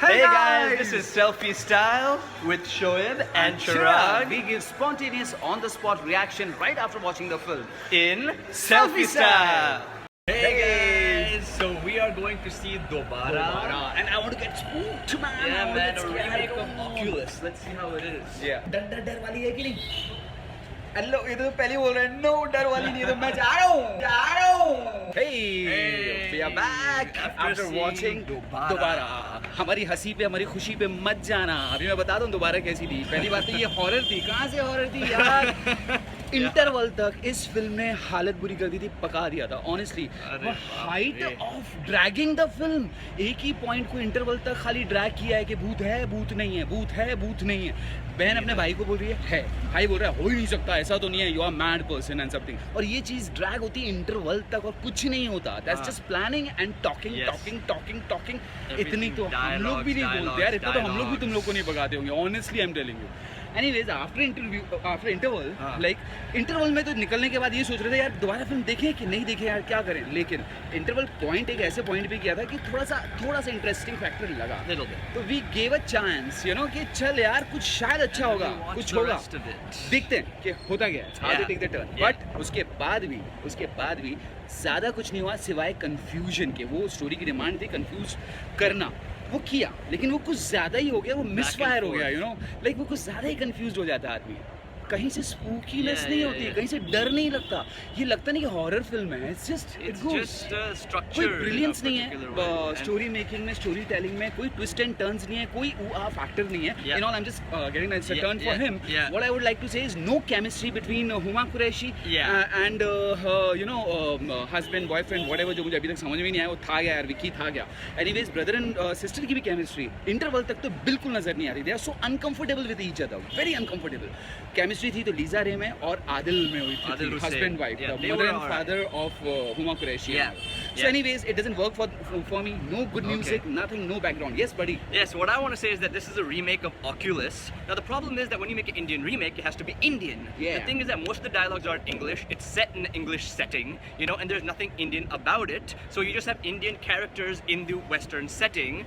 Hey guys, this is Selfie Style with Shoaib and Chirag We give spontaneous on-the-spot reaction right after watching the film. in Selfie Style. Hey guys, so we are going to see Dobara. And I want to get spooked, man. Yeah, man, a Let's remake get of Oculus. Let's see how it is. Yeah. डर वाली है कि नहीं? Hello, ये तो पहले बोल रहे हैं नो डर वाली नहीं है तो मैं जा रहा हूँ. Hey, we are back after seeing watching Dobara. दोबारा. हमारी हंसी पे, हमारी खुशी पे मत जाना. अभी मैं बता दूँ दोबारा कैसी थी. पहली बात तो ये हॉरर थी. कहाँ से हॉरर थी यार? इंटरवल तक इस फिल्म ने हालत बुरी कर दी थी, पका दिया था honestly. Height of dragging the film, एक ही पॉइंट को इंटरवल तक खाली ड्रैग किया है कि भूत है, भूत नहीं है, भूत है, भूत नहीं है. बहन अपने भाई को बोल रही है, भाई बोल रहा है हो ही नहीं सकता, ऐसा तो नहीं है, you are mad person and something. और ये चीज ड्रैग होती है इंटरवल तक और कुछ नहीं होता. That's just planning and talking Yes. Talking talking talking. Everything, इतनी तो हम लोग भी नहीं dialogues, बोलते यार, इतना तो हम लोग भी dialogues. तुम लोग को नहीं पकाते होंगे. Honestly I am telling you. Anyways after interval like interval में तो निकलने के बाद ये सोच रहे थे यार दोबारा फिल्म देखें कि नहीं देखें यार, क्या करें. लेकिन इंटरवल पॉइंट एक ऐसे पॉइंट पे किया था कि थोड़ा सा इंटरेस्टिंग फैक्टर लगा. Little bit. तो we gave a chance, you know, कि चल यार कुछ शायद अच्छा होगा, watch कुछ the होगा, rest of it. देखते हैं कि होता क्या है. How they take the turn. Yeah. But उसके बाद भी ज़्यादा कुछ नहीं हुआ सिवाय कंफ्यूजन के. वो स्टोरी की डिमांड थी कंफ्यूज करना, वो किया, लेकिन वो कुछ ज़्यादा ही हो गया. वो मिसफायर हो गया, यू नो, लाइक वो कुछ ज़्यादा ही कंफ्यूज हो जाता है आदमी. कहीं से स्पूकीनेस नहीं होती, कहीं से डर नहीं लगता. ये लगता नहीं कि हॉरर फिल्म है. It's just It's it goes. just structure. कोई ब्रिलियंस नहीं particular है way. And- स्टोरी मेकिंग में, स्टोरी टेलिंग में. कोई ट्विस्ट एंड टर्न्स नहीं है, कोई फैक्टर नहीं है. Yeah. In all I am just getting it's a Yeah, turn for yeah, him. yeah. What I would like to say is no chemistry between Huma Qureshi Yeah. And you know husband boyfriend whatever, जो मुझे अभी तक समझ में नहीं आया. वो था गया यार, विकी था गया. एनीवेज ब्रदर एंड सिस्टर की भी केमिस्ट्री इंटरवल तक तो बिल्कुल नजर नहीं आ रही. They are so uncomfortable with each other, very uncomfortable. Chemistry थी तो लीजा रे में और आदिल में हुई थी, Adil Hussain. Husband wife, Yeah, the they mother were and alright. Father of Huma Qureshi. Yeah, So yeah. anyways, it doesn't work for me. No good music, nothing, no background. Yes, buddy. Yes, what I want to say is that this is a remake of Oculus. Now the problem is that when you make an Indian remake, it has to be Indian. Yeah. The thing is that most of the dialogues are in English. It's set in an English setting, you know, and there's nothing Indian about it. So you just have Indian characters in the Western setting.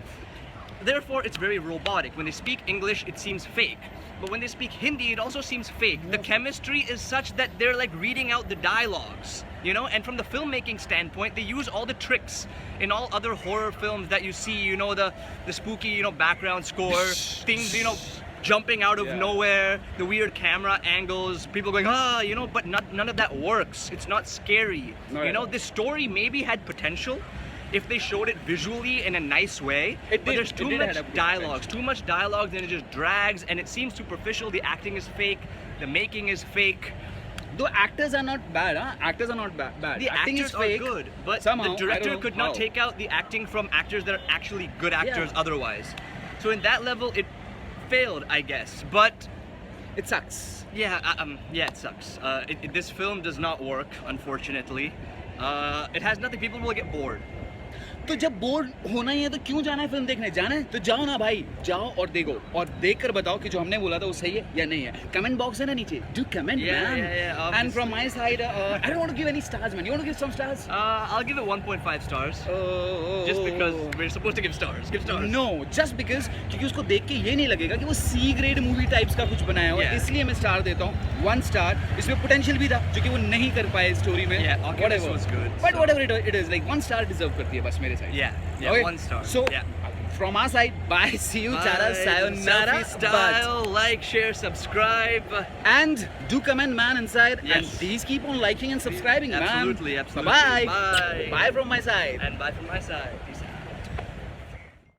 Therefore, it's very robotic. When they speak English, it seems fake. But when they speak Hindi, it also seems fake. The chemistry is such that they're like reading out the dialogues, you know? And from the filmmaking standpoint, they use all the tricks in all other horror films that you see, you know, the spooky, you know, background score, things, you know, jumping out of Yeah. nowhere, the weird camera angles, people going, you know, but none of that works. It's not scary. Not You at know, all. this story maybe had potential if they showed it visually in a nice way. It But did. there's It too did much have a dialogues, too much dialogue, and it just drags, and it seems superficial. The acting is fake, the making is fake. Though actors are not bad, huh? Actors are not bad. The acting actors is fake. are good, but Somehow, the I director don't know could not how. take out the acting from actors that are actually good actors Yeah. otherwise. So in that level, it failed, I guess. But It sucks. yeah, it sucks. This film does not work, unfortunately. It has nothing. People will get bored. तो जब board होना ही है तो क्यों जाना है film देखने? जाना है तो जाओ ना भाई, जाओ और देखो, और देख कर बताओ कि जो हमने बोला था वो सही है या नहीं है. कमेंट बॉक्स है ना नीचे, do comment Yeah, man. yeah, and obviously. From my side I don't want to give any stars man. You want to give some stars? I'll give it 1.5 stars. Just because we're supposed to give stars. Give stars. No, just because, क्योंकि उसको देख के ये नहीं लगेगा कि वो C grade movie types का कुछ बनाया हुआ है. Yeah. इसलिए मैं स्टार देता हूँ 1 स्टार. इसमें पोटेंशियल भी था जो कि वो नहीं कर पाए स्टोरी में. Yeah, Oculus was good, but so- whatever it is, like 1 star deserve करती है बस मेरे side. Yeah, 1 star. So yeah. from our side, bye, see you, tara, Bye. sayonara, Selfie style, like, share, subscribe. and do comment man inside, and Yes. please keep on liking and subscribing, man. Absolutely, absolutely. Bye. Bye. Bye from my side. And bye from my side.